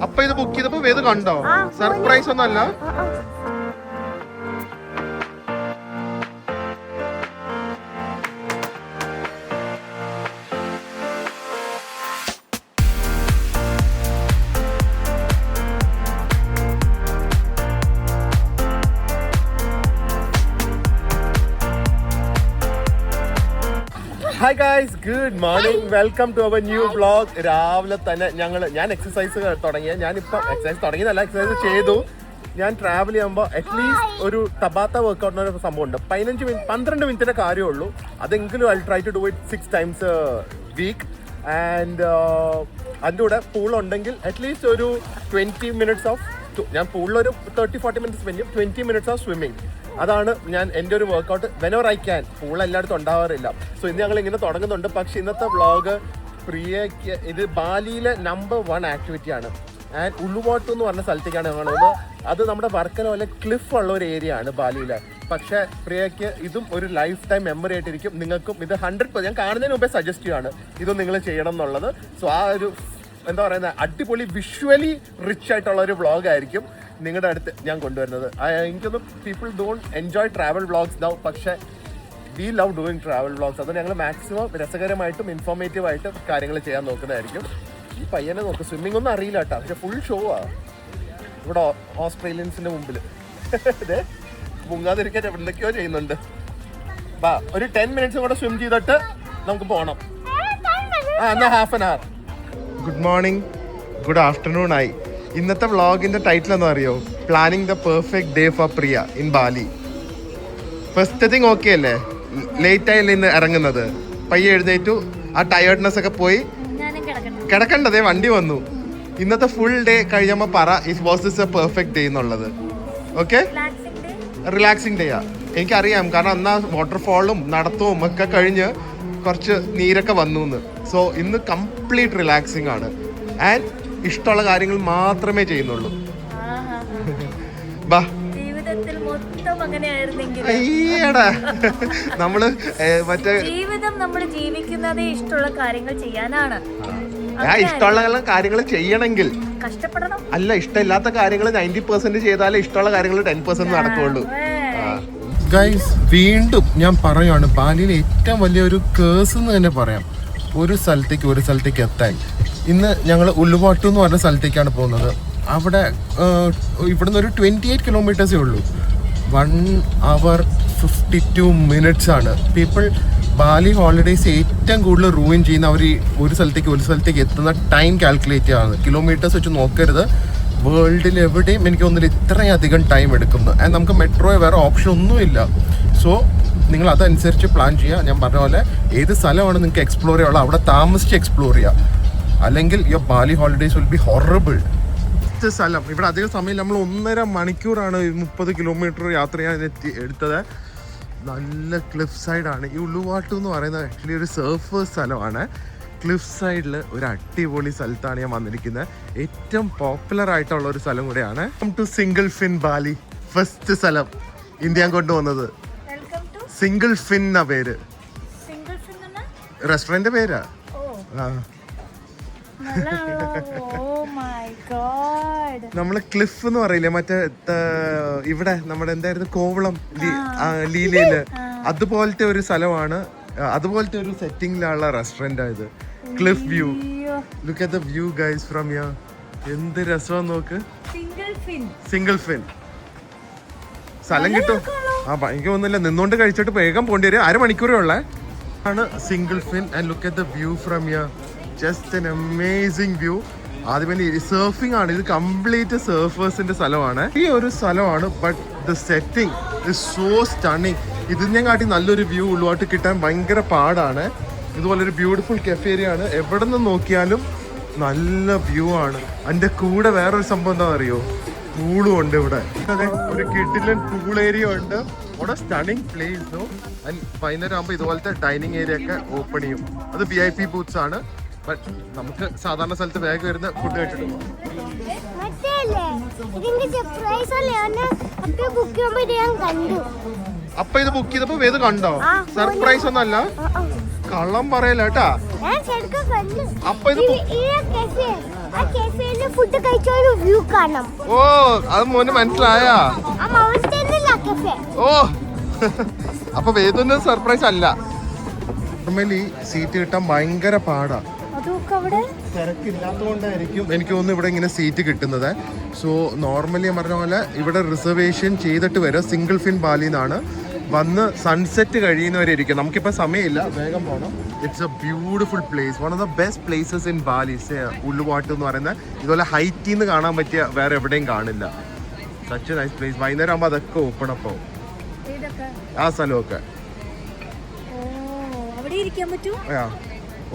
അപ്പൊ ഇത് ബുക്ക് ചെയ്തപ്പോ വേദ കണ്ടോ? സർപ്രൈസ് ഒന്നല്ല. Hi guys, good morning, welcome to our new vlog. രാവിലെ തന്നെ ഞാൻ എക്സസൈസ് തുടങ്ങിയ, ഞാനിപ്പോൾ എക്സസൈസ് തുടങ്ങിയതല്ല, എക്സസൈസ് ചെയ്തു. ഞാൻ ട്രാവൽ ചെയ്യുമ്പോൾ അറ്റ്ലീസ്റ്റ് ഒരു ടബാത്ത വർക്കൗട്ട് ഒരു സംഭവം ഉണ്ട്. 12 മിനിറ്റിന്റെ കാര്യമുള്ളൂ. അതെങ്കിലും I try to do it 6 times week. And അതിൻ്റെ കൂടെ പൂളുണ്ടെങ്കിൽ അറ്റ്ലീസ്റ്റ് ഒരു 20 minutes ഓഫ്, ഞാൻ പൂളിലൊരു 30-40 minutes സ്പെൻഡ് ചെയ്യും. 20 minutes ഓഫ് സ്വിമ്മിങ്. അതാണ് ഞാൻ എൻ്റെ ഒരു workout. Whenever I can. Pool എല്ലായിടത്തും ഉണ്ടാവാറില്ല. സോ ഇന്ന് ഞങ്ങൾ ഇങ്ങനെ തുടങ്ങുന്നുണ്ട്. പക്ഷേ ഇന്നത്തെ വ്ളോഗ് പ്രിയയ്ക്ക് ഇത് ബാലിയിലെ നമ്പർ 1 ആക്ടിവിറ്റിയാണ്. ആൻഡ് ഉള്ളുവാട്ടു എന്ന് പറഞ്ഞ സ്ഥലത്തേക്കാണ് ഞങ്ങളുള്ളത്. അത് നമ്മുടെ വർക്കല പോലെ ക്ലിഫ് ഉള്ള ഒരു ഏരിയ ആണ് ബാലിയിൽ. പക്ഷേ പ്രിയയ്ക്ക് ഇതും ഒരു ലൈഫ് ടൈം മെമ്മറി ആയിട്ടിരിക്കും. നിങ്ങൾക്കും ഇത് 100% ഞാൻ കാണുന്നതിന് മുമ്പേ സജസ്റ്റ് ചെയ്യുകയാണ് ഇത് നിങ്ങൾ ചെയ്യണം എന്നുള്ളത്. സോ ആ ഒരു എന്താ പറയുന്നത്, അടിപൊളി വിഷ്വലി റിച്ച് ആയിട്ടുള്ള ഒരു വ്ളോഗ് ആയിരിക്കും നിങ്ങളുടെ അടുത്ത് ഞാൻ കൊണ്ടുവരുന്നത്. എനിക്കൊന്നും people don't enjoy travel vlogs now, പക്ഷേ we love doing travel vlogs. അത് ഞങ്ങൾ മാക്സിമം രസകരമായിട്ടും ഇൻഫോർമേറ്റീവ് ആയിട്ടും കാര്യങ്ങൾ ചെയ്യാൻ നോക്കുന്നതായിരിക്കും. ഈ പയ്യനെ നോക്ക്, സ്വിമ്മിംഗ് ഒന്നും അറിയില്ല കേട്ടോ, പക്ഷെ ഫുൾ ഷോ ആ ഇവിടെ ഓസ്ട്രേലിയൻസിന്റെ മുമ്പിൽ. ഇതേ മുങ്ങാതിരിക്കാൻ എന്തൊക്കെയോ ചെയ്യുന്നുണ്ട്. ബാ, ഒരു 10 minutes കൂടെ സ്വിം ചെയ്തിട്ട് നമുക്ക് പോകണം. എന്നാ half an hour. Good morning, good afternoon ആയി. ഇന്നത്തെ വ്ളോഗിന്റെ ടൈറ്റിൽ എന്ന് അറിയോ? Planning the perfect day for Priya in Bali. First thing okay അല്ലേ? ലേറ്റ് ആയില്ലേ ഇന്ന് ഇറങ്ങുന്നത്? പയ്യെ എഴുന്നേറ്റു, ആ ടയേർഡ്നെസ് ഒക്കെ പോയി കിടക്കണ്ടതേ വണ്ടി വന്നു. ഇന്നത്തെ ഫുൾ ഡേ കഴിയുമ്പോൾ പറ it was this a perfect day എന്നുള്ളത്. ഓക്കെ, റിലാക്സിങ് ഡേയാ. എനിക്കറിയാം, കാരണം എന്നാ വാട്ടർഫോളും നടത്തവും ഒക്കെ കഴിഞ്ഞ് കുറച്ച് നീരൊക്കെ വന്നു എന്ന്. സോ ഇന്ന് കംപ്ലീറ്റ് റിലാക്സിങ് ആണ്. ആൻഡ് ഇഷ്ടമുള്ള കാര്യങ്ങൾ മാത്രമേ ചെയ്യുന്നുള്ളൂ. ബാ, അയ്യടാ, നമ്മള് മറ്റേ ജീവിതം നമ്മൾ ജീവിക്കുന്നതേ ഇഷ്ടമുള്ള കാര്യങ്ങൾ ചെയ്യാനാണ്. ഇഷ്ടമുള്ള കാര്യങ്ങൾ ചെയ്യണമെങ്കിൽ കഷ്ടപ്പെടണം. അല്ല, ഇഷ്ടമില്ലാത്ത കാര്യങ്ങൾ 90% ചെയ്താലേ ഇഷ്ടമുള്ള കാര്യങ്ങൾ 10% നടക്കുള്ളൂ. ഗൈസ്, വീണ്ടും ഞാൻ പറയുകയാണ്, ബാലിയിലെ ഏറ്റവും വലിയൊരു കേസ് എന്ന് തന്നെ പറയാം ഒരു സ്ഥലത്തേക്ക് എത്താൻ. ഇന്ന് ഞങ്ങൾ ഉള്ളുവാട്ടു എന്ന് പറഞ്ഞ സ്ഥലത്തേക്കാണ് പോകുന്നത്. അവിടെ ഇവിടുന്ന് ഒരു 28 kilometers ഉള്ളൂ. 1 hour 52 minutes ആണ്. പീപ്പിൾ ബാലി ഹോളിഡേയ്സ് ഏറ്റവും കൂടുതൽ റൂയിൻ ചെയ്യുന്ന അവർ ഒരു സ്ഥലത്തേക്ക് എത്തുന്ന ടൈം കാൽക്കുലേറ്റ് ചെയ്യുകയാണ്. കിലോമീറ്റേഴ്സ് വെച്ച് നോക്കരുത്. വേൾഡിൽ എവിടെയും എനിക്ക് തോന്നുന്നില്ല ഇത്രയും അധികം ടൈം എടുക്കുന്നത്. ആൻഡ് നമുക്ക് മെട്രോ വേറെ ഓപ്ഷൻ ഒന്നുമില്ല. സോ നിങ്ങൾ അതനുസരിച്ച് പ്ലാൻ ചെയ്യുക. ഞാൻ പറഞ്ഞ പോലെ ഏത് സ്ഥലമാണ് നിങ്ങൾക്ക് എക്സ്പ്ലോർ ചെയ്യാനുള്ളത് അവിടെ താമസിച്ച് എക്സ്പ്ലോർ ചെയ്യുക. അല്ലെങ്കിൽ your Bali holidays will be horrible. സ്ഥലം ഇവിടെ അധികം സമയം നമ്മൾ 1.5 മണിക്കൂറാണ് 30 kilometer യാത്ര ചെയ്യാൻ എടുത്തത്. നല്ല ക്ലിഫ് സൈഡാണ് ഈ ഉള്ളുവാട്ടു എന്ന് പറയുന്നത്. ആക്ച്വലി ഒരു സർഫേഴ്സ് സ്ഥലമാണ്. ക്ലിഫ് സൈഡിൽ ഒരു അടിപൊളി സ്ഥലത്താണ് ഞാൻ വന്നിരിക്കുന്നത്. ഏറ്റവും പോപ്പുലർ ആയിട്ടുള്ള ഒരു സ്ഥലം കൂടെയാണ്. To Single Fin Bali. ഫസ്റ്റ് സ്ഥലം ഇന്ത്യ കൊണ്ടുവന്നത് സിംഗിൾ ഫിൻ എന്ന പേര്. റെസ്റ്റോറന്റ് പേരാ. നമ്മള് ക്ലിഫ് എന്ന് പറയില്ലേ, മറ്റേ ഇവിടെ നമ്മുടെ എന്തായിരുന്നു കോവളം ലീലയില്, അതുപോലത്തെ ഒരു സ്ഥലമാണ്. അതുപോലത്തെ ഒരു സെറ്റിംഗിലുള്ള റെസ്റ്റോറന്റ് ആയത്. Cliff view. Look at the view guys from here. എന്ത് രസം നോക്ക്. സിംഗിൾ ഫിൻ സ്ഥലം കിട്ടും. എനിക്ക് തോന്നുന്നില്ല നിന്നോണ്ട് കഴിച്ചിട്ട് വേഗം പോണ്ടി വരും. 1/2 മണിക്കൂറേ ഉള്ളേ ആണ് Single Fin. And look at the view from here. Just an amazing view. ആദ്യമേ സർഫിംഗ് ആണ്. ഇത് കംപ്ലീറ്റ് സർഫേഴ്സിന്റെ സ്ഥലമാണ്. ഈ ഒരു സ്ഥലമാണ്, but the setting is so stunning. ഇതിനെ കാട്ടി നല്ലൊരു വ്യൂ ഉള്ളുവാട്ട് കിട്ടാൻ ഭയങ്കര പാടാണ്. ഇതുപോലൊരു ബ്യൂട്ടിഫുൾ കഫേരിയ ആണ്. എവിടെ നിന്ന് നോക്കിയാലും നല്ല വ്യൂ ആണ്. അതിന്റെ കൂടെ വേറൊരു സംഭവം എന്താ അറിയോ? പൂളും ഉണ്ട് ഇവിടെ. അതെ, ഒരു കിഡിലൻ പൂൾ ഏരിയ ഉണ്ട്. അവിടെ സ്റ്റണ്ണിങ് പ്ലേസ്. നോ, വൈകുന്നേരം ആകുമ്പോൾ ഇതുപോലത്തെ ഡൈനിങ് ഏരിയ ഒക്കെ ഓപ്പൺ ചെയ്യും. അത് VIP ബൂത്ത്സ് ആണ്. ബട്ട് നമുക്ക് സാധാരണ സ്ഥലത്ത് വേഗം വരുന്ന ഫുഡ് കഴിച്ചിട്ട് പോകാം. അപ്പൊ ഇത് ബുക്ക് ചെയ്തപ്പോ വേദ കണ്ടോ? സർപ്രൈസ് ഒന്നല്ല. കള്ളം പറയല കേട്ടാ. അപ്പൊ ഇത് ഓ അത് മോന് മനസ്സിലായാ? ഓ അപ്പൊ വേദന സർപ്രൈസ് അല്ല. നോർമലി സീറ്റ് കിട്ടാൻ ഭയങ്കര പാടാ. തിരക്കില്ലാത്തതുകൊണ്ടായിരിക്കും എനിക്ക് തോന്നുന്നു ഇവിടെ ഇങ്ങനെ സീറ്റ് കിട്ടുന്നത്. സോ നോർമലി പറഞ്ഞ പോലെ ഇവിടെ റിസർവേഷൻ ചെയ്തിട്ട് വരും. സിംഗിൾ ഫിൻ ബാലിന്നാണ്. വന്ന് സൺസെറ്റ് കഴിയുന്നവരെ ഇരിക്കും. നമുക്കിപ്പോൾ സമയമില്ല, വേഗം പോകണം. It's a beautiful place, one of the best places in Bali. Uluwatu എന്ന് പറയുന്നത് ഇതുപോലെ ഹൈറ്റിൽ നിന്ന് കാണാൻ പറ്റിയ വേറെ എവിടെയും കാണില്ല. Such nice place. വൈകുന്നേരം ആകുമ്പോൾ അതൊക്കെ ഓപ്പൺ അപ്പ് ആവും ആ സ്ഥലമൊക്കെ.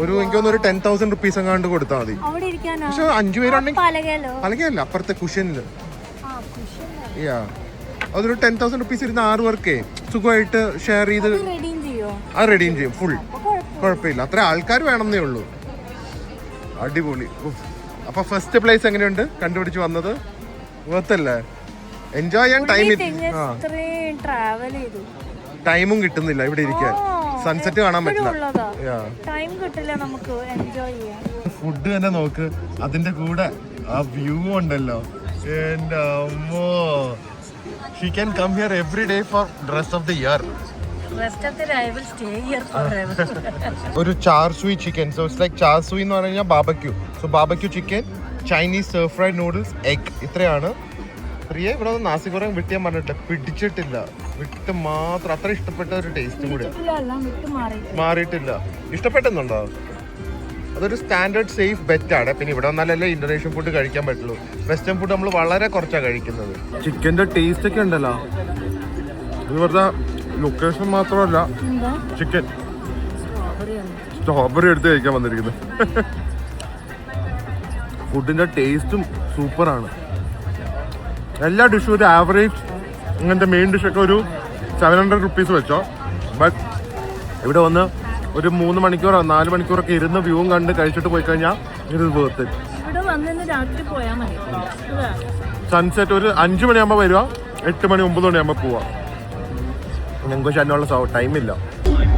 ഒരു എനിക്ക് തോന്നുന്നു ഒരു 10,000 റുപ്പീസ് എങ്ങാണ്ട് കൊടുത്താൽ മതി. പക്ഷെ 5 പേരുണ്ടെങ്കിൽ പലകയല്ല, അപ്പുറത്തെ കുഷനില്. അതൊരു 10,000 റുപ്പീസ് ഇരുന്ന് 6 പേർക്ക് സുഖമായിട്ട് ഷെയർ ചെയ്ത് അത് റെഡീം ചെയ്യും ഫുൾ. കുഴപ്പമില്ല, അത്ര ആൾക്കാർ വേണമെന്നേ ഉള്ളൂ. അടിപൊളി. അപ്പൊ ഫസ്റ്റ് പ്ലേസ് എങ്ങനെയുണ്ട് കണ്ടുപിടിച്ച് വന്നത്? വേർത്തല്ലേ? എൻജോയ് ചെയ്യാൻ ടൈമും കിട്ടുന്നില്ല ഇവിടെ ഇരിക്കാൻ. സൺസെറ്റ് കാണാൻ പറ്റില്ല. ഫുഡ് തന്നെ നോക്ക്, അതിന്റെ കൂടെ ആ വ്യൂ ഉണ്ടല്ലോ. എന്റെ അമ്മോ, she can come here every day for rest of the year. ഒരു ചാർസുയി ചിക്കൻ. സോ ഇറ്റ്സ് ലൈക്ക് ചാർസുയി എന്ന് പറഞ്ഞു കഴിഞ്ഞാൽ barbecue. So barbecue chicken, Chinese sir fried noodles, egg, ഇത്രയാണ്. പ്രിയ ഇവിടെ ഒന്ന് നാസി കുറേ വിട്ടിയാൻ പറഞ്ഞിട്ട് പിടിച്ചിട്ടില്ല. വിട്ട് മാത്രം അത്ര ഇഷ്ടപ്പെട്ട ഒരു ടേസ്റ്റും കൂടെ മാറിയിട്ടില്ല. ഇഷ്ടപ്പെട്ടെന്നുണ്ടോ? അതൊരു സ്റ്റാൻഡേർഡ് സേഫ് ബെറ്റാണ്. പിന്നെ ഇവിടെ വന്നാലല്ലേ ഇന്തോനേഷ്യൻ ഫുഡ് കഴിക്കാൻ പറ്റുള്ളൂ. വെസ്റ്റേൺ ഫുഡ് നമ്മൾ വളരെ കുറച്ചാണ് കഴിക്കുന്നത്. ചിക്കൻ്റെ ടേസ്റ്റ് ഒക്കെ ഉണ്ടല്ലോ. ഇത് വെറുതെ ലൊക്കേഷൻ മാത്രമല്ല, ചിക്കൻ സ്ട്രോബെറി എടുത്ത് കഴിക്കാൻ വന്നിരിക്കുന്നത്. ഫുഡിൻ്റെ ടേസ്റ്റും സൂപ്പറാണ്. എല്ലാ ഡിഷും ഒരു ആവറേജ് ഇങ്ങനത്തെ മെയിൻ ഡിഷൊക്കെ ഒരു 700 റുപ്പീസ് വെച്ചോ. ബട്ട് ഇവിടെ വന്ന് ഒരു 3 മണിക്കൂറോ 4 മണിക്കൂറൊക്കെ ഇരുന്ന് വ്യൂവും കണ്ട് കഴിച്ചിട്ട് പോയി കഴിഞ്ഞാൽ ഇത് വേർത്ത്. സൺസെറ്റ് ഒരു 5 മണിയാകുമ്പോൾ വരിക, 8 മണി 9 മണിയാകുമ്പോൾ പോവാം. ഞങ്ങൾക്ക് അതിനുള്ള ടൈമില്ല.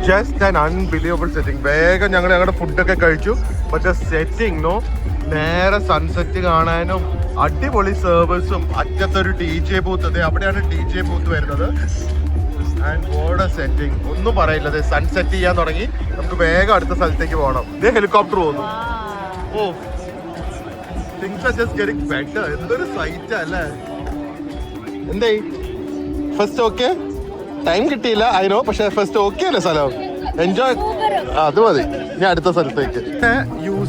Just an unbelievable setting. വേഗം ഞങ്ങൾ ഞങ്ങളുടെ ഫുഡൊക്കെ കഴിച്ചു. പക്ഷെ സെറ്റിംഗ് നോ, നേരെ സൺസെറ്റ് കാണാനും അടിപൊളി സർവീസും. അറ്റത്തൊരു DJ ബൂത്ത്, അതെ അവിടെയാണ് DJ ബൂത്ത് വരുന്നത്. ആൻഡ് വാട്ട് എ സെറ്റിംഗ്, ഒന്നും പറയില്ല. സൺസെറ്റ് ചെയ്യാൻ തുടങ്ങി. നമുക്ക് വേഗം അടുത്ത സ്ഥലത്തേക്ക് പോകണം. ഇതേ ഹെലികോപ്റ്റർ പോകുന്നു. Oh, things are just getting better. എന്തൊരു സൈറ്റാ അല്ലേ? എന്തേ ഫസ്റ്റ് ഓക്കെ? ടൈം കിട്ടിയില്ല അതിനോ, പക്ഷെ ഫസ്റ്റ് ഓക്കെ അല്ലേ സ്ഥലം? എൻജോയ്. അത് മതി. ഞാൻ അടുത്ത സ്ഥലത്തേക്ക്.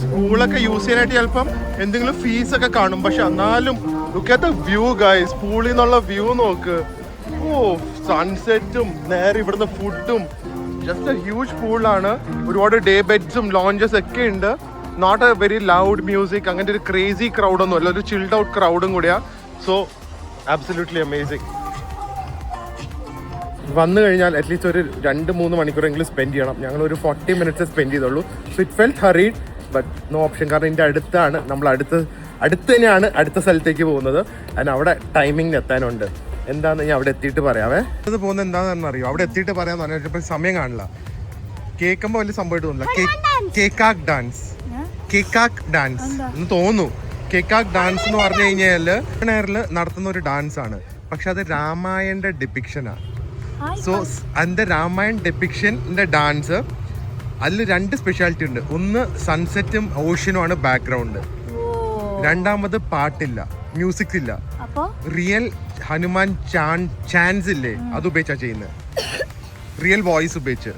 സ്കൂളൊക്കെ യൂസ് ചെയ്യാനായിട്ട് ചിലപ്പം എന്തെങ്കിലും ഫീസ് ഒക്കെ കാണും. പക്ഷെ എന്നാലും ലുക്ക് വ്യൂ ഗൈസ്. പൂളിൽ നിന്നുള്ള വ്യൂ നോക്ക്. ഓ, സൺസെറ്റും നേരെ ഇവിടുന്ന് ഫുഡും. ജസ്റ്റ് എ ഹ്യൂജ് പൂളാണ്. ഒരുപാട് ഡേ ബെഡ്സും ലോഞ്ചസ് ഒക്കെ ഉണ്ട്. Not a very loud music. അങ്ങനത്തെ ഒരു ക്രേസി ക്രൗഡൊന്നും അല്ല, ഒരു ചിൽഡ് ഔട്ട് ക്രൗഡും കൂടിയാണ്. So absolutely amazing. വന്നു കഴിഞ്ഞാൽ അറ്റ്ലീസ്റ്റ് ഒരു 2-3 മണിക്കൂറെങ്കിലും സ്പെൻഡ് ചെയ്യണം. ഞങ്ങളൊരു 40 മിനിറ്റ്സ് സ്പെൻഡ് ചെയ്തുള്ളൂ. So it felt hurried, but no option. കാരണം ഇതിൻ്റെ അടുത്താണ് നമ്മൾ അടുത്ത് തന്നെയാണ് അടുത്ത സ്ഥലത്തേക്ക് പോകുന്നത്. അതിന് അവിടെ ടൈമിംഗ് എത്താനുണ്ട്. എന്താണെന്ന് ഞാൻ അവിടെ എത്തിയിട്ട് പറയാവേ. അത് പോകുന്നത് എന്താണെന്ന് അറിയോ? അവിടെ എത്തിയിട്ട് പറയാമെന്ന് പറഞ്ഞപ്പോൾ സമയം കാണില്ല. കേൾക്കുമ്പോൾ വലിയ സംഭവമായിട്ട് തോന്നില്ല. കേക്കാക്ക് ഡാൻസ് എന്ന് തോന്നുന്നു. കേക്കാക്ക് ഡാൻസ് എന്ന് പറഞ്ഞു കഴിഞ്ഞാൽ നേരിൽ നടത്തുന്ന ഒരു ഡാൻസ് ആണ്. പക്ഷെ അത് രാമായണന്റെ ഡിപ്പിക്ഷനാണ്. സോ അതിൻ്റെ രാമായൺ ഡെപ്പിക്ഷൻ്റെ ഡാൻസ്, അതിൽ 2 സ്പെഷ്യാലിറ്റി ഉണ്ട്. ഒന്ന് സൺസെറ്റും ഓഷ്യനുമാണ് ബാക്ക്ഗ്രൗണ്ട്. രണ്ടാമത് പാട്ടില്ല, മ്യൂസിക് ഇല്ല. റിയൽ ഹനുമാൻ ചാൻസ് ഇല്ലേ, അത് ഉപയോഗിച്ചാ ചെയ്യുന്നത്. റിയൽ വോയിസ് ഉപയോഗിച്ച്.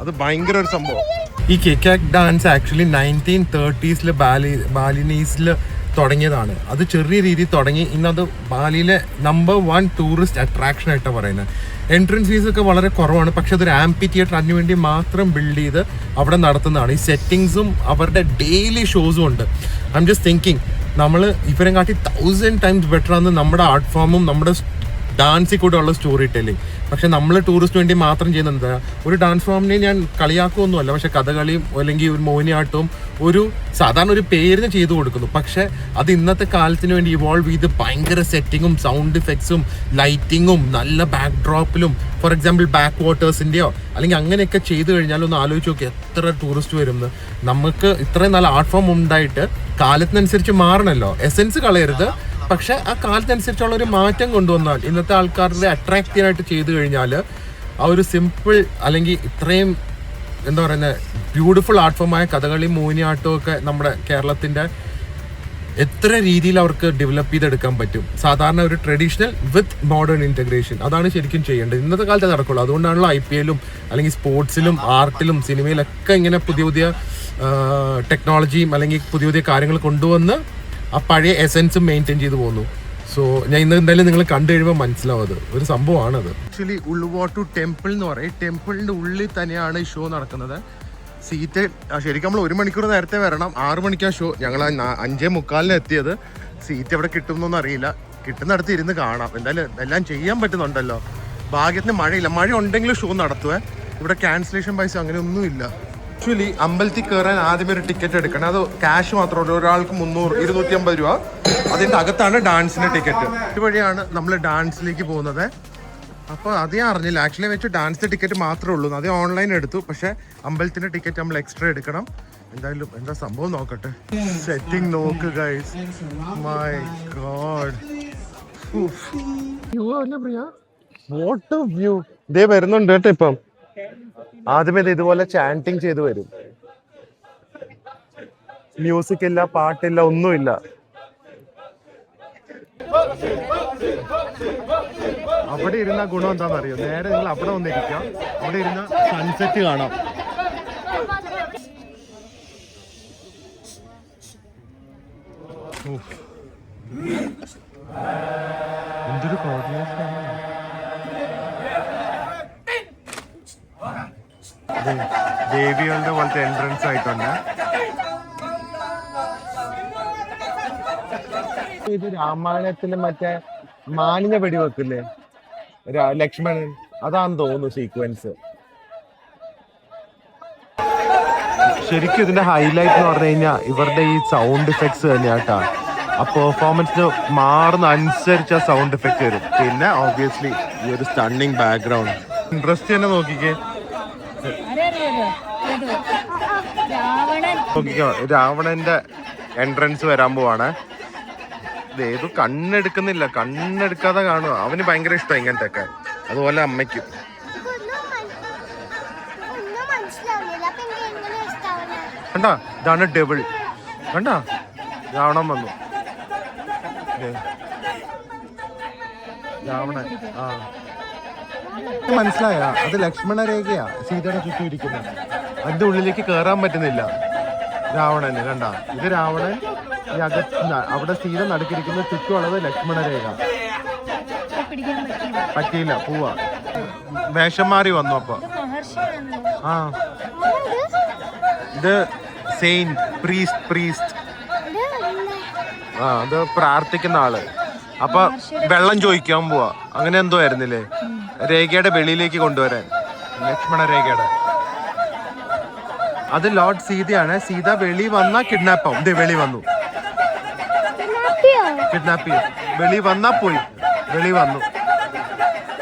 അത് ഭയങ്കര ഒരു സംഭവം. ഈ കേക്കാക്ക് ഡാൻസ് ആക്ച്വലി 1930s ബാലിനീസിൽ തുടങ്ങിയതാണ്. അത് ചെറിയ രീതിയിൽ തുടങ്ങി. ഇന്നത് ബാലിയിലെ നമ്പർ 1 ടൂറിസ്റ്റ് അട്രാക്ഷൻ ആയിട്ടാണ് പറയുന്നത്. എൻട്രൻസ് ഫീസ് ഒക്കെ വളരെ കുറവാണ്. പക്ഷെ അതൊരു ആംപി തിയേറ്റർ അതിനുവേണ്ടി മാത്രം ബിൽഡ് ചെയ്ത് അവിടെ നടത്തുന്നതാണ്. ഈ സെറ്റിങ്സും അവരുടെ ഡെയിലി ഷോസും ഉണ്ട്. ഐ എം ജസ്റ്റ് തിങ്കിങ്, നമ്മൾ ഇവരെ കാട്ടി 1000 ടൈംസ് ബെറ്റർ ആണ് നമ്മുടെ ആർട്ട് ഫോമും നമ്മുടെ ഡാൻസിൽ കൂടെ ഉള്ള സ്റ്റോറി ടെല്ലിങ്. പക്ഷെ നമ്മൾ ടൂറിസ്റ്റ് വേണ്ടി മാത്രം ചെയ്യുന്നത് എന്താ, ഒരു ഡാൻസ് ഫോമിനെ ഞാൻ കളിയാക്കുമൊന്നുമല്ല, പക്ഷെ കഥകളിയും അല്ലെങ്കിൽ ഒരു മോഹിനിയാട്ടവും ഒരു സാധാരണ ഒരു പേരിന് ചെയ്തു കൊടുക്കുന്നു. പക്ഷെ അത് ഇന്നത്തെ കാലത്തിന് വേണ്ടി ഇവോൾവ് ചെയ്ത് ഭയങ്കര സെറ്റിങ്ങും സൗണ്ട് ഇഫക്ട്സും ലൈറ്റിങ്ങും നല്ല ബാക്ക് ഡ്രോപ്പിലും, ഫോർ എക്സാമ്പിൾ ബാക്ക് വാട്ടേഴ്സിൻ്റെയോ അല്ലെങ്കിൽ അങ്ങനെയൊക്കെ ചെയ്തു കഴിഞ്ഞാൽ ഒന്ന് ആലോചിച്ച് നോക്കി എത്ര ടൂറിസ്റ്റ് വരുന്നത്. നമുക്ക് ഇത്രയും നല്ല ആർട്ട് ഫോം ഉണ്ടായിട്ട് കാലത്തിനനുസരിച്ച് മാറണമല്ലോ, എസെൻസ് കളയരുത്. പക്ഷെ ആ കാലത്തനുസരിച്ചുള്ള ഒരു മാറ്റം കൊണ്ടുവന്നാൽ ഇന്നത്തെ ആൾക്കാരുടെ അട്രാക്റ്റീവായിട്ട് ചെയ്തു കഴിഞ്ഞാൽ ആ ഒരു സിമ്പിൾ അല്ലെങ്കിൽ ഇത്രയും എന്താ പറയുന്നത് ബ്യൂട്ടിഫുൾ ആർട്ട് ഫോമായ കഥകളി മോഹിനിയാട്ടവും ഒക്കെ നമ്മുടെ കേരളത്തിൻ്റെ എത്ര രീതിയിൽ അവർക്ക് ഡെവലപ്പ് ചെയ്തെടുക്കാൻ പറ്റും. സാധാരണ ഒരു ട്രഡീഷണൽ വിത്ത് മോഡേൺ ഇൻറ്റഗ്രേഷൻ, അതാണ് ശരിക്കും ചെയ്യേണ്ടത്. ഇന്നത്തെ കാലത്ത് നടക്കുള്ളൂ. അതുകൊണ്ടാണല്ലോ IPL-ലും അല്ലെങ്കിൽ സ്പോർട്സിലും ആർട്ടിലും സിനിമയിലൊക്കെ ഇങ്ങനെ പുതിയ പുതിയ ടെക്നോളജിയും അല്ലെങ്കിൽ പുതിയ പുതിയ കാര്യങ്ങൾ കൊണ്ടുവന്ന് ആ പഴയ എസെൻസും മെയിൻറ്റെയിൻ ചെയ്ത് പോകുന്നു. സോ ഞാൻ ഇന്ന് എന്തായാലും നിങ്ങൾ കണ്ടു കഴിയുമ്പോൾ മനസ്സിലാവും അത് ഒരു സംഭവമാണത്. ആക്ച്വലി ഉൾവാട്ടു ടെമ്പിൾ എന്ന് പറയും. ടെമ്പിളിൻ്റെ ഉള്ളിൽ തന്നെയാണ് ഈ ഷോ നടക്കുന്നത്. സീറ്റ് ശരിക്കും നമ്മൾ 1 മണിക്കൂർ നേരത്തെ വരണം. 6 മണിക്കാണ് ഷോ. ഞങ്ങൾ 5:45 എത്തിയത്. സീറ്റ് എവിടെ കിട്ടുമെന്നൊന്നും അറിയില്ല. കിട്ടുന്നിടത്ത് ഇരുന്ന് കാണാം. എന്തായാലും എല്ലാം ചെയ്യാൻ പറ്റുന്നുണ്ടല്ലോ. ഭാഗ്യത്തിന് മഴയില്ല. മഴ ഉണ്ടെങ്കിലും ഷോ നടത്തുവേ. ഇവിടെ ക്യാൻസലേഷൻ പൈസ അങ്ങനെ ഒന്നുമില്ല. ആക്ച്വലി അമ്പലത്തിൽ കയറാൻ ആദ്യമേ ഒരു ടിക്കറ്റ് എടുക്കണം. അത് ക്യാഷ് മാത്രമല്ല, ഒരാൾക്ക് 250 രൂപ. അതിൻ്റെ അകത്താണ് ഡാൻസിൻ്റെ ടിക്കറ്റ്. ഇതുവഴിയാണ് നമ്മൾ ഡാൻസിലേക്ക് പോകുന്നത്. അപ്പോൾ അതേ അറിഞ്ഞില്ല. ആക്ച്വലി വെച്ച് ഡാൻസിൻ്റെ ടിക്കറ്റ് മാത്രമേ ഉള്ളൂ. അതേ ഓൺലൈൻ എടുത്തു. പക്ഷേ അമ്പലത്തിൻ്റെ ടിക്കറ്റ് നമ്മൾ എക്സ്ട്രാ എടുക്കണം. എന്തായാലും എന്താ സംഭവം നോക്കട്ടെ. സെറ്റിംഗ് നോക്ക് guys. My God, what A view. ഇതേ വരുന്നുണ്ട് കേട്ടോ. ഇപ്പം ആദ്യമേ ഇതുപോലെ ചാൻറ്റിങ് ചെയ്ത് വരും. മ്യൂസിക് ഇല്ല, പാട്ടില്ല, ഒന്നുമില്ല. അവിടെ ഇരുന്ന ഗുണം എന്താണെന്നറിയോ, നേരെ നിങ്ങൾ അവിടെ വന്നിരിക്കാം. അവിടെ ഇരുന്ന സൺസെറ്റ് കാണാം. എന്തൊരു കോർഡിനേഷൻ ആണ്. ദേവികളുടെ പോലത്തെ എൻട്രൻസ് ആയിട്ടുണ്ട്. ഇത് രാമായണത്തില് മറ്റേ മാനിനെ വെടിവെക്കില്ലേ ലക്ഷ്മണൻ, അതാന്ന് തോന്നുന്നു സീക്വൻസ്. ശരിക്കും ഇതിന്റെ ഹൈലൈറ്റ് എന്ന് പറഞ്ഞു കഴിഞ്ഞാൽ ഇവരുടെ ഈ സൗണ്ട് ഇഫക്ട്സ് തന്നെയാട്ടാ. ആ പെർഫോമൻസിന് മാറുന്ന അനുസരിച്ച് ആ സൗണ്ട് ഇഫക്റ്റ് വരും. പിന്നെ ഓബിയസ്ലി ഈ ഒരു സ്റ്റണ്ണിങ് ബാക്ക്ഗ്രൗണ്ട്. ഇൻട്രസ്റ്റ് തന്നെ നോക്കിക്കേ. രാവണന്റെ എൻട്രൻസ് വരാൻ പോവാണ്. ഏതു കണ്ണെടുക്കുന്നില്ല, കണ്ണെടുക്കാതെ കാണുക. അവന് ഭയങ്കര ഇഷ്ടം ഇങ്ങനത്തെ ഒക്കെ. അതുപോലെ അമ്മയ്ക്കും. കണ്ടാ, ഇതാണ് ഡെവിൾ. കണ്ടാ, രാവണൻ വന്നു. രാവണൻ. ആ, മനസ്സിലായ അത് ലക്ഷ്മണ രേഖയാ സീതയുടെ ചുറ്റും ഇരിക്കുന്നത്. അതിന്റെ ഉള്ളിലേക്ക് കയറാൻ പറ്റുന്നില്ല രാവണന്. കണ്ട, ഇത് രാവണൻ. ഈ അവിടെ സീത നടുക്കിരിക്കുന്ന ചുറ്റുമുള്ളത് ലക്ഷ്മണ രേഖ. പറ്റിയില്ല, പോവാ. വേഷം മാറി വന്നു. അപ്പൊ ആ, ഇത് സെയിന്റ് പ്രീസ്റ്റ്. ആ, അത് പ്രാർത്ഥിക്കുന്ന ആള്. അപ്പൊ വെള്ളം ചോദിക്കാൻ പോവാ. അങ്ങനെ എന്തോ ആയിരുന്നില്ലേ, രേഖയുടെ വെളിയിലേക്ക് കൊണ്ടുവരാൻ. ലക്ഷ്മണ രേഖയുടെ അത് ലോർഡ് സീതയാണ്. സീത വെളി വന്നാ കിഡ്നാപ്പ് ആവും. ഇത് വെളി വന്നു, കിഡ്നാപ്പ് ചെയ്യും. വെളി വന്നാ പോയി. വെളി വന്നു.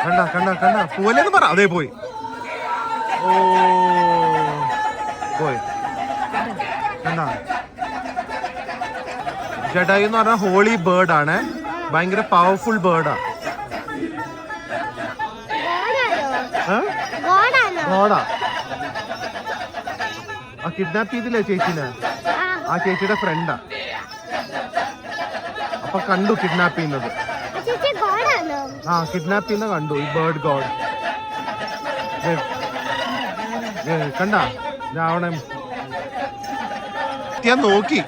കണ്ട കണ്ട കണ്ട, പോലെന്ന് പറ. അതേ പോയി. ഓ, പോയി. കണ്ട, ജഡായു എന്ന് പറഞ്ഞാൽ ഹോളി ബേർഡ് ആണ്. ഭയങ്കര പവർഫുൾ ബേർഡാ. ഗോഡാ. ആ കിഡ്നാപ്പ് ചെയ്തില്ലേ ചേച്ചിനെ? ആ ചേച്ചിയുടെ ഫ്രണ്ടാ. അപ്പൊ കണ്ടു കിഡ്നാപ്പ് ചെയ്യുന്നത്. ആ, കിഡ്നാപ്പ് ചെയ്യുന്ന കണ്ടു. ഈ ബേർഡ് ഗോഡ് കണ്ട. രാവണൻ ഞാൻ നോക്കി.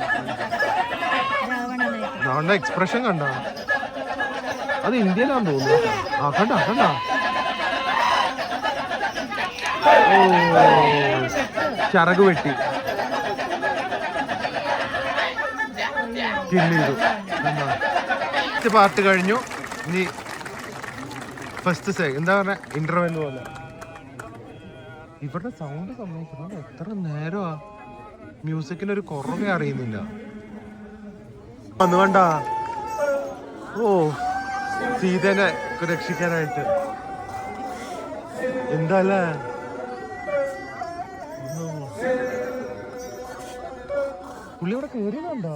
രാവണന്റെ എക്സ്പ്രഷൻ കണ്ടോ? അത് ഇന്ത്യയിലാന്ന് തോന്നുന്നു. ആ, കണ്ട കണ്ട. ഓ, ചിറക് വെട്ടി കില്ല് ചെയ്തു. പാർട്ട് കഴിഞ്ഞു. ഇനി ഫസ്റ്റ് എന്താ പറഞ്ഞ ഇന്റർവെൽ പോലെ. ഇവരുടെ സൗണ്ട് സമ്മതിക്കുന്നത് എത്ര നേരമാ, മ്യൂസിക്കിന് ഒരു കുറവേ അറിയുന്നില്ല. വന്നു കണ്ട, ഓ സീതനെ രക്ഷിക്കാനായിട്ട്. എന്താല്ലേ പുള്ളി ഇവിടെ കേറിയതുണ്ടോ?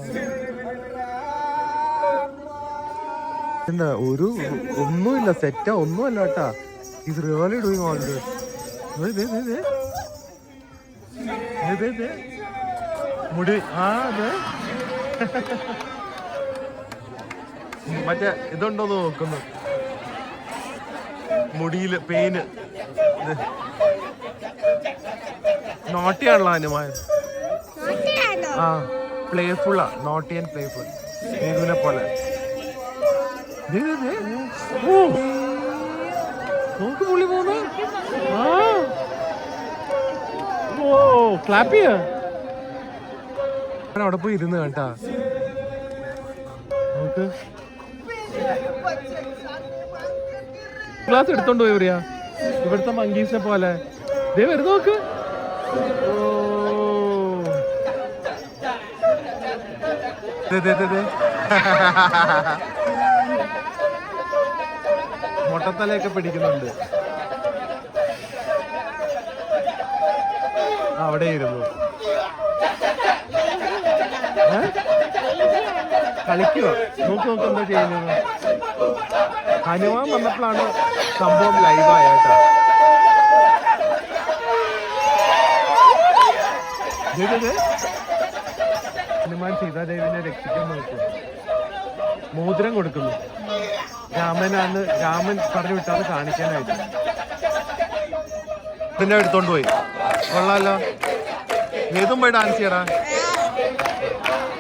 എന്താ ഒരു ഒന്നുമില്ല, സെറ്റാ ഒന്നുമല്ല കേട്ടാ. ഇത് റിയലി ഡൂയിങ് ഓൾ ദിസ്. മുടി അതെ മറ്റേ ഇതുണ്ടോന്ന് നോക്കുന്നു, മുടിയില് പെയിന്. നോട്ടിയാണല്ലോ ഹനുമാൻ. ആ പ്ലേഫുള്ളാ, നോട്ടി ആൻഡ് പ്ലേഫുൾ, മേഘുവിനെ പോലെ. നോക്ക് പുള്ളി പോന്നു. ഓ ക്ലാപ്പ് ചെയ്യാ. അവിടെ പോയി ഇരുന്ന് കേട്ടാ. നോക്ക് ഗ്ലാസ് എടുത്തോണ്ട് പോയി പറയാ, ഇവിടുത്തെ മങ്കീസിനെ പോലെ. ദേ വരുന്ന നോക്ക്. ഓ മൊട്ടത്തലയൊക്കെ പിടിക്കുന്നുണ്ട്. അവിടെ ഇരുന്നു കളിക്കുക. നോക്ക് എന്താ ചെയ്യുന്നത്. ഹനുമാൻ വന്നപ്പോഴാണ് സംഭവം ലൈവായേട്ടാ. ഹനുമാൻ സീതാദേവിനെ രക്ഷിക്കാൻ നോക്കും, മോതിരം കൊടുക്കുന്നു. രാമൻ പറഞ്ഞു വിട്ടാണ് കാണിക്കാനായിട്ട്. പിന്നെ എടുത്തോണ്ട് പോയി. കൊള്ളാലോ, ഏതും പോയി ഡാൻസ് ചെയ്യടാ.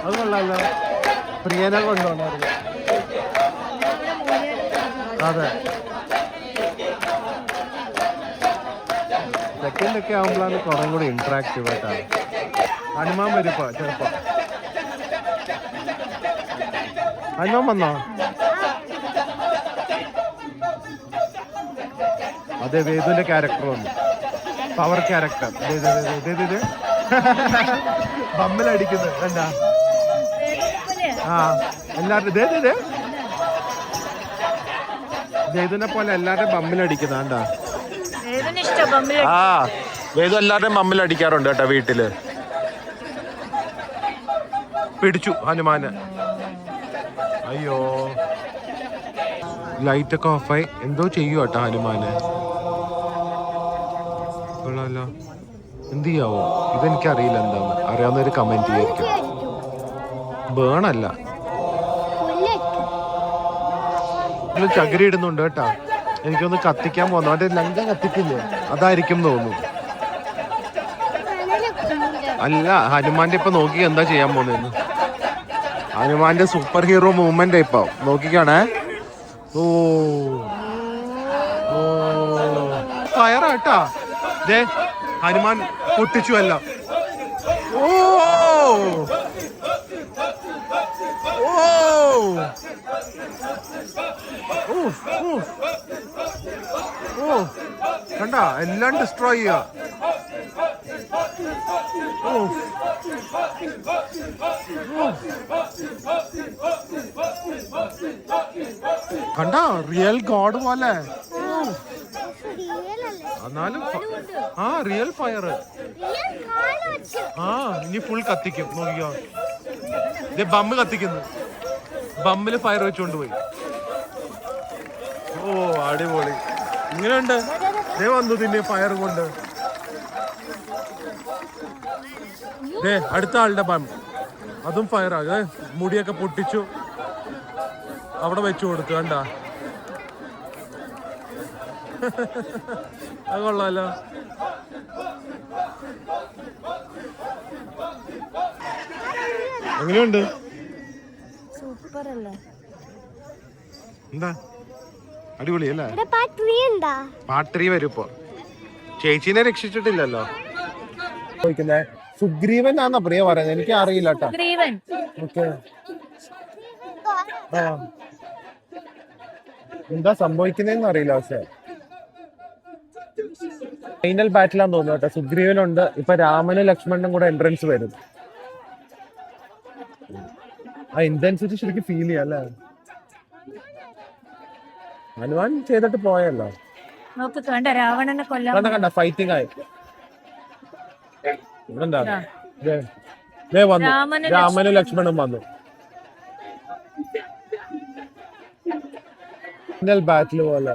അത് കൊള്ളാലോ, പ്രിയനെ കൊണ്ടുപോകണമായിരുന്നു. അതെ, സെക്കൻഡ് ഒക്കെ ആകുമ്പോഴാണ് കുറേ കൂടി ഇന്ററാക്റ്റീവ് ആയിട്ടാണ്. ഹനുമാൻ വരുപ്പോ ചെറുപ്പോ. ഹനുമാൻ വന്നോ? അതെ, വേദുവിന്റെ ക്യാരക്ടർ വന്നു, പവർ ക്യാരക്ടർ. ബമ്മിലടിക്കുന്നത് എന്താ? ആ എല്ലാവരും വേദുവിനെ പോലെ എല്ലാവരുടെയും ബമ്മിലടിക്കുന്ന എന്താ? ആ വേദു എല്ലാവരുടെയും ബമ്മിലടിക്കാറുണ്ട് കേട്ടോ വീട്ടില്. പിടിച്ചു ഹനുമാന്. അയ്യോ, ലൈറ്റൊക്കെ ഓഫായി. എന്തോ ചെയ്യൂ കേട്ടോ ഹനുമാന്. കൊള്ളാലോ, എന്ത് ചെയ്യാവോ? ഇതെനിക്കറിയില്ല എന്താന്ന്. അറിയാവുന്നവര് കമന്റ് ചെയ്യായിരിക്കും. ബേണല്ല, ചകിരി ഇടുന്നുണ്ട് കേട്ടാ. എനിക്കൊന്ന് കത്തിക്കാൻ പോന്നു. അവന്റെ ലങ്ക കത്തിക്കില്ലേ, അതായിരിക്കും തോന്നുന്നു. അല്ല, ഹനുമാന്റെ ഇപ്പൊ നോക്കി എന്താ ചെയ്യാൻ പോന്നെന്ന്. ഹനുമാന്റെ സൂപ്പർ ഹീറോ മൂവ്മെന്റ് ഇപ്പൊ നോക്കിക്കാണേ. ഓ ഫയറാട്ടാ. ദേ ഹനുമാൻ പൊട്ടിച്ചു അല്ല. ഓ ഓ കണ്ട, എല്ലാം ഡിസ്ട്രോയ് ചെയ്യുക. കണ്ട, റിയൽ ഗോഡ് പോലെ. എന്നാലും ആ റിയൽ ഫയർ. ആ ഇനി ഫുൾ കത്തിക്കും. നോക്കിക്കോ, ബമ്മ് കത്തിക്കുന്നു. ബമ്മില് ഫയർ വെച്ചോണ്ട് പോയി. ഓ അടിപൊളി. ഇങ്ങനെയുണ്ട്. ദേ വന്നു തിന്നെ ഫയർ കൊണ്ട്. ദേ അടുത്ത ആളുടെ ബം, അതും ഫയറാ. മുടിയൊക്കെ പൊട്ടിച്ചു, അവിടെ വെച്ചു കൊടുത്തു. കണ്ട, അത് കൊള്ളാലോ. എങ്ങനെയുണ്ട്? സൂപ്പർ അല്ലേ? എന്താ അടിപൊളി അല്ലേ? പാർട്ട് 3 വരും ഇപ്പൊ. ചേച്ചീനെ രക്ഷിച്ചിട്ടില്ലല്ലോ. സുഗ്രീവൻ ആണെന്നാ പ്രിയ പറയുന്നത്, എനിക്ക് അറിയില്ല കേട്ടോ. എന്താ സംഭവിക്കുന്നതെന്ന് അറിയില്ല. പക്ഷെ ഫൈനൽ ബാറ്റിലാന്ന് തോന്നുന്നു കേട്ടോ. സുഗ്രീവനുണ്ട്, ഇപ്പൊ രാമനും ലക്ഷ്മണനും കൂടെ എൻട്രൻസ് വരും. ആ ഇന്റൻസിറ്റി ശരിക്കും ഫീൽ ചെയ്യാം അല്ലേ? ഹനുമാൻ ചെയ്തിട്ട് പോയല്ലോ. നോക്ക് കണ്ട രാവണനെ കൊല്ലാൻ കണ്ട ഫൈറ്റിംഗ് ആയി. എന്താ വന്നു, രാമനും ലക്ഷ്മണനും വന്നു. ഫൈനൽ ബാറ്റിൽ പോലെ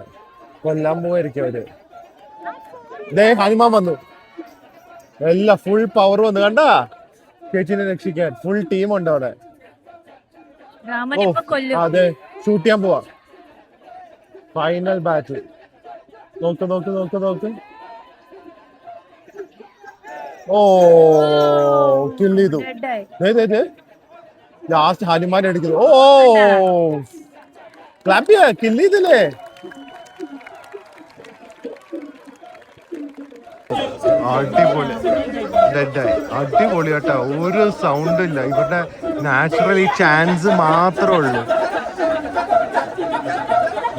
കൊല്ലാൻ പോയിരിക്കും അവര്. ഹനുമാൻ വന്നു, എല്ലാം ഫുൾ പവർ വന്നു. കണ്ടാ ചേച്ചിനെ രക്ഷിക്കാൻ ഫുൾ ടീമുണ്ട് അവിടെ. അതെ, ഷൂട്ട് ചെയ്യാൻ പോവാ. ഫൈനൽ ബാറ്റിൽ നോക്ക് നോക്ക് നോക്ക് നോക്ക്. ഓ കിൽ ചെയ്തു. ലാസ്റ്റ് ഹനുമാൻ എടുക്കുന്നു. ഓ ക്ലാപ്പ് ചെയ്യാ, കിൽ ചെയ്തില്ലേ? അടിപൊളി, ഡെഡായി. അടിപൊളി കേട്ടോ, ഒരു സൗണ്ടും ഇല്ല. ഇവരുടെ നാച്ചുറലി ചാൻസ് മാത്രമേ ഉള്ളൂ,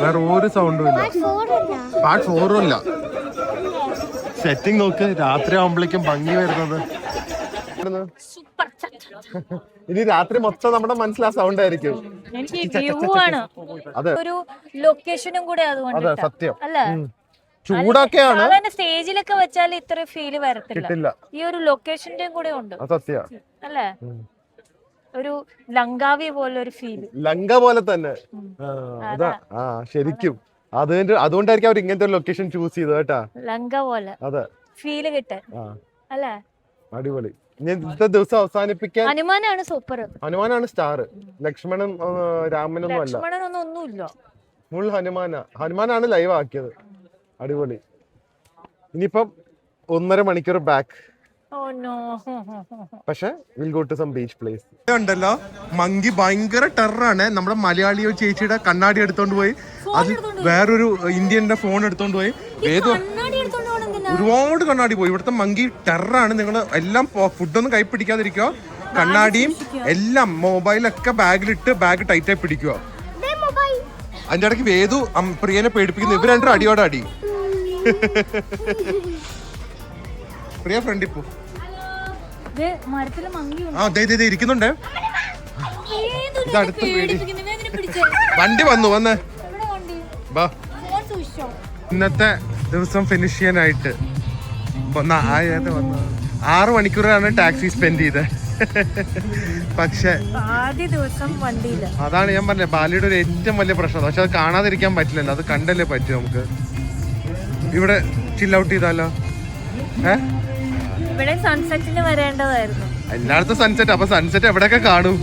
വേറെ ഒരു സൗണ്ടും ഇല്ല. പാർട്ട് 4 ഇല്ല. സെറ്റിംഗ് നോക്ക്, രാത്രി ആവുമ്പോഴേക്കും ഭംഗി വരുന്നത്. ഇനി രാത്രി മൊത്തം നമ്മുടെ മനസ്സിൽ ആ സൗണ്ട് ആയിരിക്കും. അതെ, ഒരു ലൊക്കേഷനും കൂടെ അതുകൊണ്ട് സത്യം അല്ലേ? ചൂടൊക്കെയാണ്, സ്റ്റേജിലൊക്കെ വെച്ചാൽ ഇത്ര ഫീല് വരത്തില്ല. ഈ ഒരു ലൊക്കേഷന്റെയും കൂടെ ഉണ്ട്, അല്ലേ? ഒരു ലങ്കാവി പോലെ ഒരു ഫീല്, ലങ്ക പോലെ തന്നെ. ശരിക്കും അതുകൊണ്ടായിരിക്കും അവർ ഇങ്ങനത്തെ ഒരു ലൊക്കേഷൻ ചൂസ് ചെയ്തത് കേട്ടാ. ലങ്ക പോലെ അതെ ഫീല് കിട്ടാൻ, അല്ലേ? അടിപൊളി. ഇന്നത്തെ ദിവസം അവസാനിപ്പിക്കാൻ ഹനുമാനാണ് സൂപ്പർ, ഹനുമാനാണ് സ്റ്റാർ. ലക്ഷ്മണൻ രാമനൊന്നും അല്ല, ഒന്നുമില്ല. ഫുൾ ഹനുമാനാണ് ലൈവ് ആക്കിയത്. അടിപൊളി. ഇനിയിപ്പം 1.5 മണിക്കൂർ ബാക്ക്. പക്ഷെ will go to some beach place. ഉണ്ടല്ലോ മങ്കി ഭയങ്കര ടെററാണ്. നമ്മുടെ മലയാളിയോ ചേച്ചിയുടെ കണ്ണാടി എടുത്തോണ്ട് പോയി, അത് വേറൊരു ഇന്ത്യന്റെ ഫോൺ എടുത്തോണ്ട് പോയി. ഒരുപാട് കണ്ണാടി പോയി. ഇവിടുത്തെ മങ്കി ടെററാണ്. നിങ്ങൾ എല്ലാം ഫുഡൊന്നും കൈ പിടിക്കാതിരിക്കോ, കണ്ണാടിയും എല്ലാം മൊബൈലൊക്കെ ബാഗിലിട്ട് ബാഗ് ടൈറ്റായി പിടിക്കുക. അതിന്റെ ഇടയ്ക്ക് വേദു പ്രിയനെ പേടിപ്പിക്കുന്നു. ഇവർ രണ്ടും അടിയോടെ അടി. പ്രിയ ഫ്രണ്ട് ഇപ്പോ ഇരിക്കുന്നുണ്ട്. വണ്ടി വന്നേ ബാ. ഇന്നത്തെ ദിവസം ഫിനിഷ് ചെയ്യാനായിട്ട് 6 മണിക്കൂറാണ് ടാക്സി സ്പെൻഡ് ചെയ്തത്. പക്ഷെ അതാണ് ഞാൻ പറഞ്ഞത്, ബാലിയുടെ ഒരു ഏറ്റവും വലിയ പ്രശ്നം. പക്ഷെ അത് കാണാതിരിക്കാൻ പറ്റില്ലല്ലോ, അത് കണ്ടല്ലേ പറ്റും നമുക്ക്. ഇവിടെ ചിൽ ഔട്ട് ചെയ്താലോ? എല്ലായിടത്തും സൺസെറ്റ്. അപ്പൊ സൺസെറ്റ് എവിടെയൊക്കെ കാണും?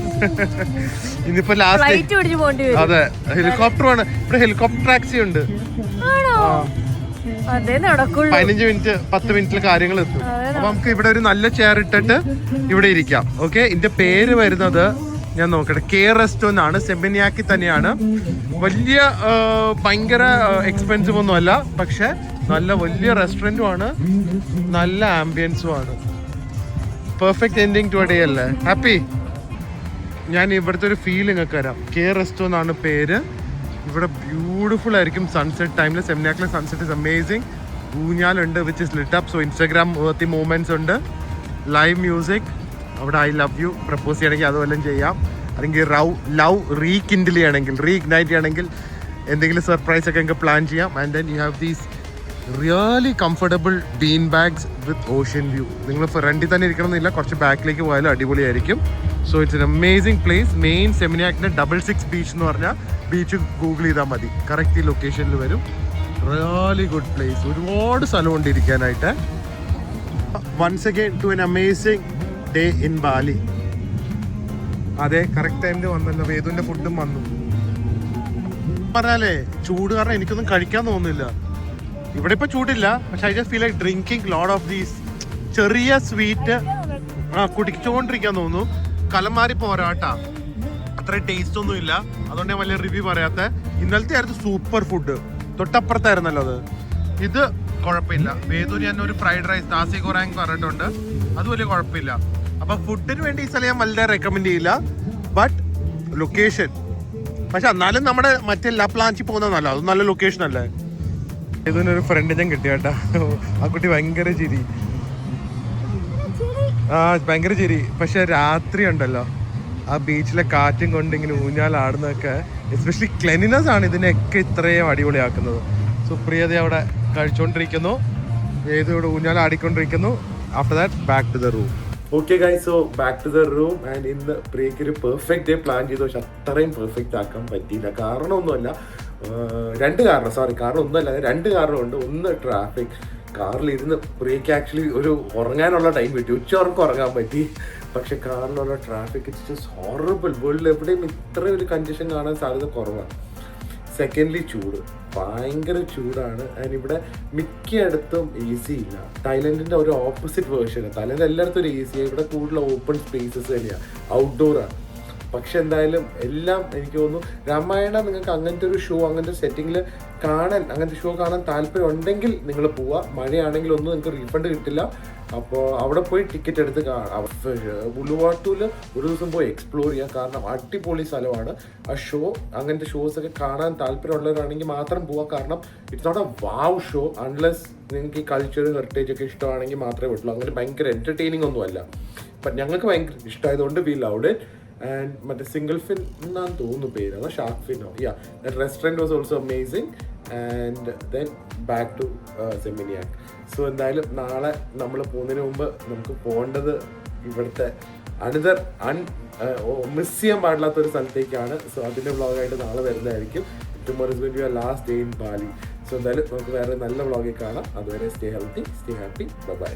ഇനിയിപ്പോ ലാസ്റ്റ് അതെ ഹെലികോപ്റ്റർ ആണ്. ഇവിടെ ഹെലികോപ്റ്റർ ടാക്സി ഉണ്ട്. 15 മിനിറ്റ് 10 മിനിറ്റിൽ കാര്യങ്ങൾ എത്തും. അപ്പൊ നമുക്ക് ഇവിടെ ഒരു നല്ല ചെയർ ഇട്ടിട്ട് ഇവിടെ ഇരിക്കാം. ഓക്കെ, ഇതിന്റെ പേര് വരുന്നത് ഞാൻ നോക്കട്ടെ, കെ റെസ്റ്റോ എന്നാണ്. സെമിനിയാക്കി തന്നെയാണ്. വലിയ ഭയങ്കര എക്സ്പെൻസീവ് ഒന്നും അല്ല, പക്ഷെ നല്ല വലിയ റെസ്റ്റോറൻറ്റും ആണ്, നല്ല ആംബിയൻസും ആണ്. പെർഫെക്റ്റ് എൻഡിങ് ടു ഡേ അല്ലേ? ഹാപ്പി. ഞാൻ ഇവിടുത്തെ ഒരു ഫീലിംഗ് ഒക്കെ തരാം. കെ റെസ്റ്റോ എന്നാണ് പേര്. ഇവിടെ ബ്യൂട്ടിഫുൾ ആയിരിക്കും സൺസെറ്റ് ടൈമിൽ. സെമിനാക്കിലെ സൺസെറ്റ് ഇസ് അമേസിങ്. ഊഞ്ഞാലുണ്ട് which is lit up, so Instagram worthy movements ഉണ്ട്. Live music. അവിടെ ഐ ലവ് യു പ്രപ്പോസ് ചെയ്യണമെങ്കിൽ അതുവല്ലം ചെയ്യാം. അല്ലെങ്കിൽ ലവ് റീകിൻഡിൽ ചെയ്യണമെങ്കിൽ, റീഇഗ്നൈറ്റ് ചെയ്യണമെങ്കിൽ എന്തെങ്കിലും സർപ്രൈസ് ഒക്കെ നിങ്ങൾക്ക് പ്ലാൻ ചെയ്യാം. And then you have these really comfortable bean bags with ocean view. നിങ്ങൾ ഫ്രണ്ടിൽ തന്നെ ഇരിക്കണമെന്നില്ല, കുറച്ച് ബാക്കിലേക്ക് പോയാലും അടിപൊളിയായിരിക്കും. So it's an amazing place. Main സെമിനാക്കിൻ്റെ 66 ബീച്ച് എന്ന് പറഞ്ഞാൽ ബീച്ച് ഗൂഗിൾ ചെയ്താൽ മതി, കറക്റ്റ് ഈ ലൊക്കേഷനിൽ വരും. Really good place. ഒരുപാട് സ്ഥലമുണ്ട് ഇരിക്കാനായിട്ട്. Once again to an amazing day in Bali. അതെ, കറക്റ്റ് ടൈമിൽ വന്നല്ലോ. വേദുവിൻ്റെ ഫുഡും വന്നു. പറഞ്ഞാലേ ചൂട് കാരണം എനിക്കൊന്നും കഴിക്കാൻ തോന്നുന്നില്ല. ഇവിടെ ഇപ്പൊ ചൂടില്ല, പക്ഷെ I just feel like drinking lot of these ചെറിയ സ്വീറ്റ് കുടിച്ചുകൊണ്ടിരിക്കാൻ തോന്നുന്നു. കലമാരി പോരാട്ടാ, അത്ര ടേസ്റ്റ് ഒന്നും ഇല്ല, അതുകൊണ്ട് ഞാൻ വലിയ റിവ്യൂ പറയാത്ത. ഇന്നലത്തെ ആയിരുന്നു സൂപ്പർ ഫുഡ്, തൊട്ടപ്പുറത്തായിരുന്നല്ലോ അത്. ഇത് കുഴപ്പമില്ല. വേദൂര് ഞാൻ ഒരു ഫ്രൈഡ് റൈസ് നാസി ഗോറാങ് പറഞ്ഞിട്ടുണ്ട്, അത് വലിയ കുഴപ്പമില്ല. അപ്പൊ ഫുഡിന് വേണ്ടി ഈ സ്ഥലം ഞാൻ വളരെ റെക്കമെൻഡ് ചെയ്യില്ല. ബട്ട് ലൊക്കേഷൻ പക്ഷെ എന്നാലും നമ്മുടെ മറ്റേ ലാപ്ലാഞ്ചി പോകുന്നതല്ല, അത് നല്ല ലൊക്കേഷൻ അല്ലേ. ഇതിനൊരു ഫ്രണ്ട് ഞാൻ കിട്ടിയ കേട്ടാ, ആ കുട്ടി ഭയങ്കര ചിരി, ഭയങ്കര ചിരി. പക്ഷെ രാത്രി ഉണ്ടല്ലോ ആ ബീച്ചിലെ കാറ്റും കൊണ്ട് ഇങ്ങനെ ഊഞ്ഞാലാടുന്നതൊക്കെ, എസ്പെഷ്യലി ക്ലെനിനെസ് ആണ് ഇതിനെയൊക്കെ ഇത്രയും അടിപൊളിയാക്കുന്നത്. സുപ്രിയത അവിടെ കഴിച്ചുകൊണ്ടിരിക്കുന്നു, ഏതോടെ ഊഞ്ഞാലാടിക്കൊണ്ടിരിക്കുന്നു. After that back to the room. Okay guys, so back to the room. And ഇന്ന് പ്രിയക്ക് ഒരു പെർഫെക്റ്റ് ഡേ പ്ലാൻ ചെയ്തു, പക്ഷെ അത്രയും പെർഫെക്റ്റ് ആക്കാൻ പറ്റിയില്ല. കാരണമൊന്നുമല്ല, കാരണം ഒന്നുമല്ല, 2 കാരണമുണ്ട്. ഒന്ന്, ട്രാഫിക്. കാറിലിരുന്ന് പ്രിയക്ക് ആക്ച്വലി ഒരു ഉറങ്ങാനുള്ള ടൈം കിട്ടി, ഉച്ചയുറക്കം ഉറങ്ങാൻ പറ്റി. പക്ഷെ കാറിലുള്ള ട്രാഫിക് ഇറ്റ്സ് ജസ്റ്റ് ഹൊറബിൾ. വേൾഡിൽ എവിടെയും ഇത്രയും ഒരു കൺജഷൻ കാണാൻ സാധ്യത കുറവാണ്. സെക്കൻഡ്ലി, ചൂട്, ഭയങ്കര ചൂടാണ്. ആൻഡ് ഇവിടെ മിക്കയിടത്തും എ സി ഇല്ല. തായ്ലൻഡിൻ്റെ ഒരു ഓപ്പോസിറ്റ് വേർഷൻ. തായ്ലൻഡ് എല്ലായിടത്തും ഒരു എ സിയാണ്, ഇവിടെ കൂടുതൽ ഓപ്പൺ സ്പേസസ് തന്നെയാണ്, ഔട്ട്ഡോറാണ്. പക്ഷെ എന്തായാലും എല്ലാം എനിക്ക് തോന്നുന്നു രാമായണ നിങ്ങൾക്ക് അങ്ങനത്തെ ഒരു ഷോ, അങ്ങനത്തെ സെറ്റിങ്ങിൽ കാണാൻ, അങ്ങനത്തെ ഷോ കാണാൻ താല്പര്യം ഉണ്ടെങ്കിൽ നിങ്ങൾ പോവുക. മഴയാണെങ്കിൽ ഒന്നും നിങ്ങൾക്ക് റീഫണ്ട് കിട്ടില്ല. അപ്പോൾ അവിടെ പോയി ടിക്കറ്റ് എടുത്ത് കാണാം. ഉലുവാട്ടൂല് ഒരു ദിവസം പോയി എക്സ്പ്ലോർ ചെയ്യാം, കാരണം അടിപൊളി സ്ഥലമാണ്. ആ ഷോ, അങ്ങനത്തെ ഷോസൊക്കെ കാണാൻ താല്പര്യമുള്ളവരാണെങ്കിൽ മാത്രം പോവാം. കാരണം it's not a wow show unless നിങ്ങൾക്ക് ഈ കൾച്ചർ, ഹെറിറ്റേജ് ഒക്കെ ഇഷ്ടമാണെങ്കിൽ മാത്രമേ പറ്റുള്ളൂ. അങ്ങനെ ഭയങ്കര എൻ്റർടൈനിങ് ഒന്നും അല്ല. ബട്ട് ഞങ്ങൾക്ക് ഭയങ്കര ഇഷ്ടമായതുകൊണ്ട് വി ലവ്ഡ് ഇറ്റ്. ആൻഡ് മറ്റേ സിംഗിൾ ഫിൻ എന്നാണ് തോന്നുന്നു പേര്, അതോ ഷാർക്ക് ഫിനോ, that restaurant was also amazing. And then back to Seminyak. So എന്തായാലും നാളെ നമ്മൾ പോകുന്നതിന് മുമ്പ് നമുക്ക് പോകേണ്ടത് ഇവിടുത്തെ അനദർ മിസ് ചെയ്യാൻ പാടില്ലാത്തൊരു സ്ഥലത്തേക്കാണ്. സോ അതിൻ്റെ വ്ളോഗായിട്ട് നാളെ വരുന്നതായിരിക്കും. Tomorrow is going to be your last day in Bali. So എന്തായാലും നമുക്ക് വേറെ നല്ല വ്ളോഗിൽ കാണാം. അതുവരെ stay healthy, stay happy, by.